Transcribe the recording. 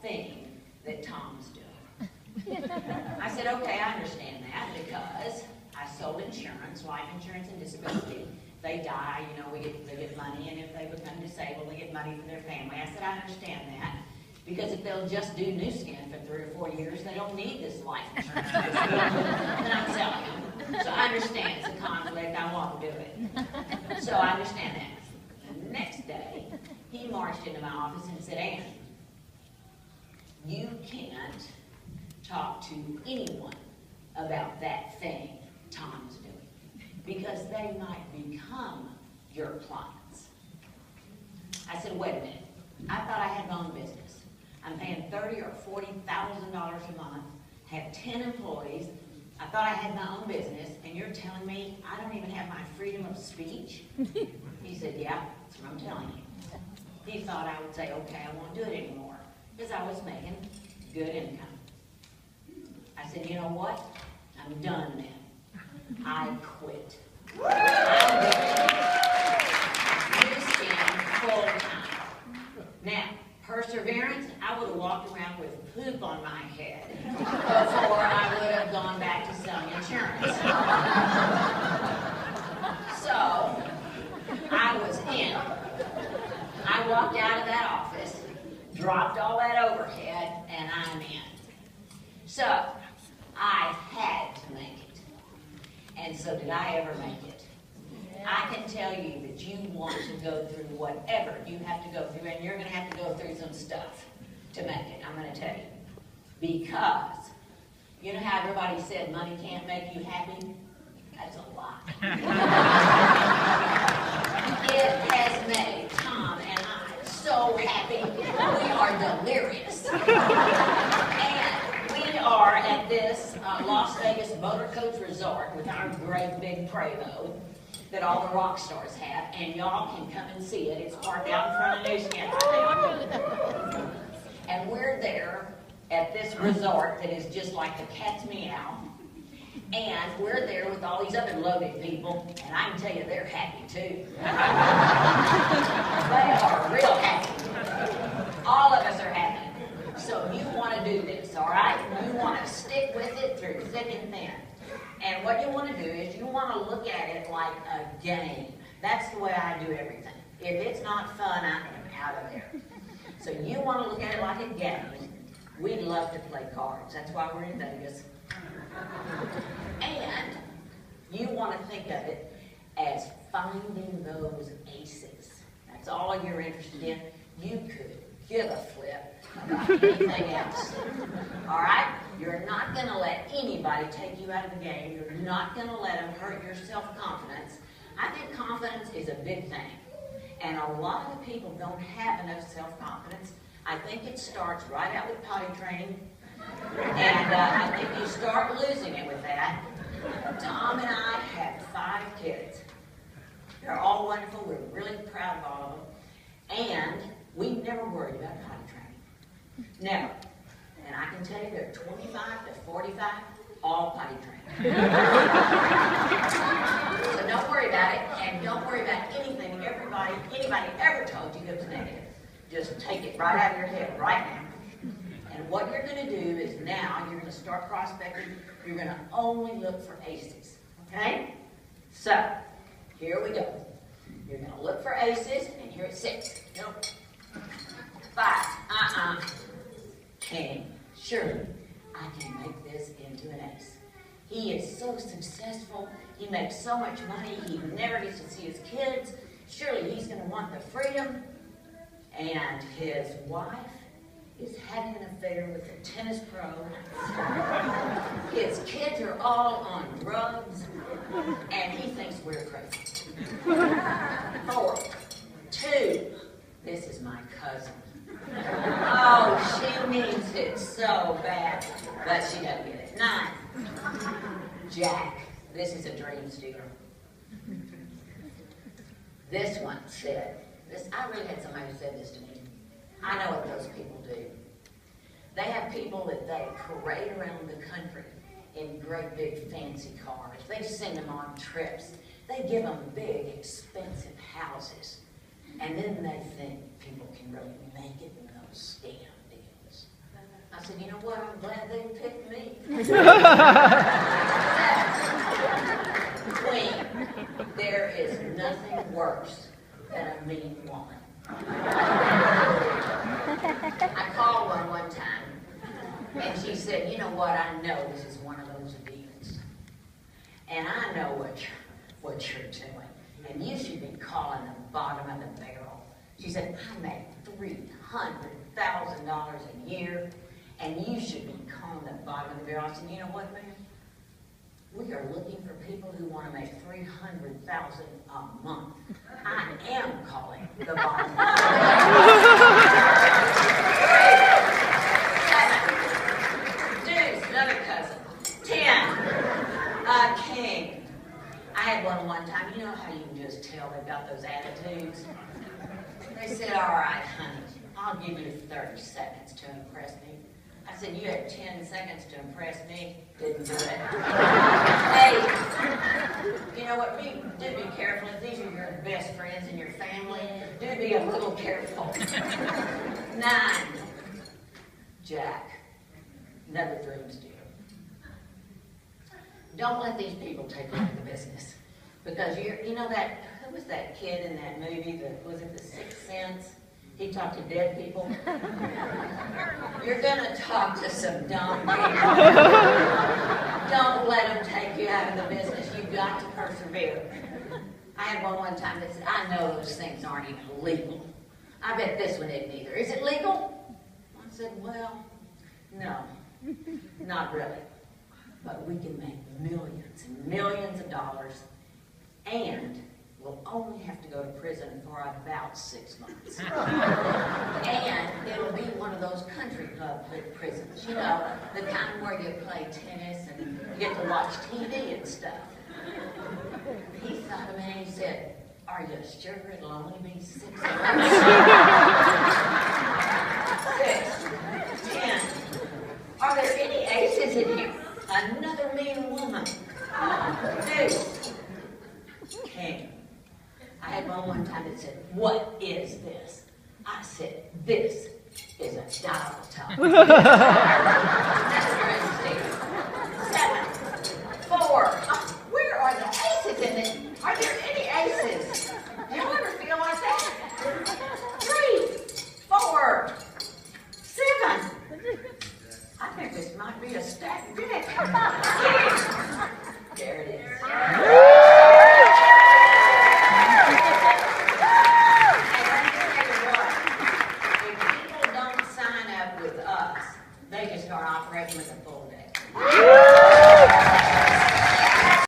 thing that Tom's doing. I said, okay, I understand that because I sold insurance, life insurance and disability. They die, you know, they get money, and if they become disabled, they get money for their family. I said, I understand that. Because if they'll just do new skin for 3 or 4 years, they don't need this life insurance. And I'm telling you. So I understand it's a conflict. I won't do it. So I understand that. The next day, he marched into my office and said, Ann, you can't talk to anyone about that thing Tom's doing, because they might become your clients. I said, wait a minute. I thought I had my own business. I'm paying $30,000 or $40,000 a month, have 10 employees. I thought I had my own business, and you're telling me I don't even have my freedom of speech? He said, yeah, that's what I'm telling you. He thought I would say, okay, I won't do it anymore, because I was making good income. I said, you know what? I'm done then. I quit. I'm doing new skin full time. Now, perseverance, I would have walked around with poop on my head before I would have gone back to selling insurance. So, I was in. I walked out of that office, dropped all that overhead, and I'm in. So, I had to make it. And so did I ever make it? I can tell you that you want to go through whatever you have to go through, and you're going to have to go through some stuff to make it, I'm going to tell you. Because, you know how everybody said money can't make you happy? That's a lie. It has made Tom and I so happy. We are delirious. And we are at this Las Vegas Motor Coach Resort with our great big Prevost that all the rock stars have, and y'all can come and see it. It's parked out in front of New Skin right now. And we're there at this resort that is just like the cat's meow, and we're there with all these other loaded people, and I can tell you they're happy too. They are real happy. All of us are happy. So you want to do this, all right? You want to stick with it through thick and thin. And what you want to do is you want to look at it like a game. That's the way I do everything. If it's not fun, I am out of there. So you want to look at it like a game. We love to play cards. That's why we're in Vegas. And you want to think of it as finding those aces. That's all you're interested in. You could give a flip about anything else. All right? You're not going to let anybody take you out of the game. You're not going to let them hurt your self-confidence. I think confidence is a big thing. And a lot of people don't have enough self-confidence. I think it starts right out with potty training. And I think you start losing it with that. Tom and I have 5 kids. They're all wonderful. We're really proud of all of them. And we never worried about potty training. Never. And I can tell you they're 25 to 45, all potty trained. So don't worry about it, and don't worry about anything anybody ever told you that was negative. Just take it right out of your head right now. And what you're going to do is now you're going to start prospecting. You're going to only look for aces. Okay? So, here we go. You're going to look for aces, and here it's 6. Nope. 5. King. Surely, I can make this into an ace. He is so successful. He makes so much money. He never gets to see his kids. Surely he's going to want the freedom. And his wife is having an affair with a tennis pro. His kids are all on drugs. And he thinks we're crazy. 4. 2. This is my cousin. Oh, she means it so bad, but she doesn't get it. 9. Jack. This is a dream stealer. This one said, I really had somebody who said this to me. I know what those people do. They have people that they parade around the country in great big fancy cars. They send them on trips. They give them big expensive houses. And then they think people can really make it in those scam deals. I said, you know what, I'm glad they picked me. Queen, there is nothing worse than a mean woman. I called one time, and she said, you know what, I know this is one of those demons. And I know what you're doing. And you should be calling the bottom of the barrel. She said, I make $300,000 a year, and you should be calling the bottom of the barrel. I said, you know what, ma'am? We are looking for people who want to make $300,000 a month. I am calling the bottom of the barrel. Deuce, another cousin. 10, king. I had one time. You know how you can just tell they've got those attitudes? They said, all right, honey, I'll give you 30 seconds to impress me. I said, you had 10 seconds to impress me. Didn't do it. Hey, you know what? Do be careful. If these are your best friends and your family, do be a little careful. 9, Jack. Another dream stealer. Don't let these people take over the business. Because you know that, who was that kid in that movie, was it The Sixth Sense? He talked to dead people. You're going to talk to some dumb people. Don't let them take you out of the business. You've got to persevere. I had one time that said, I know those things aren't even legal. I bet this one isn't either. Is it legal? I said, well, no, not really. But we can make millions and millions of dollars, and we'll only have to go to prison for about 6 months. And it'll be one of those country club prisons, you know, the kind where you play tennis and you get to watch TV and stuff. He thought of me and he said, are you sure it'll only be 6 months? 6, 10. Are there any aces in here? Another mean woman. 2, king. I had one time that said, what is this? I said, this is a dial tone. That's your instinct. 7, 4. Where are the aces in it? Are there any aces? Do you ever feel like that? 3, 4, 7. I think this might be a stacked deck. There it is. If people don't sign up with us, they just start operating with a full deck.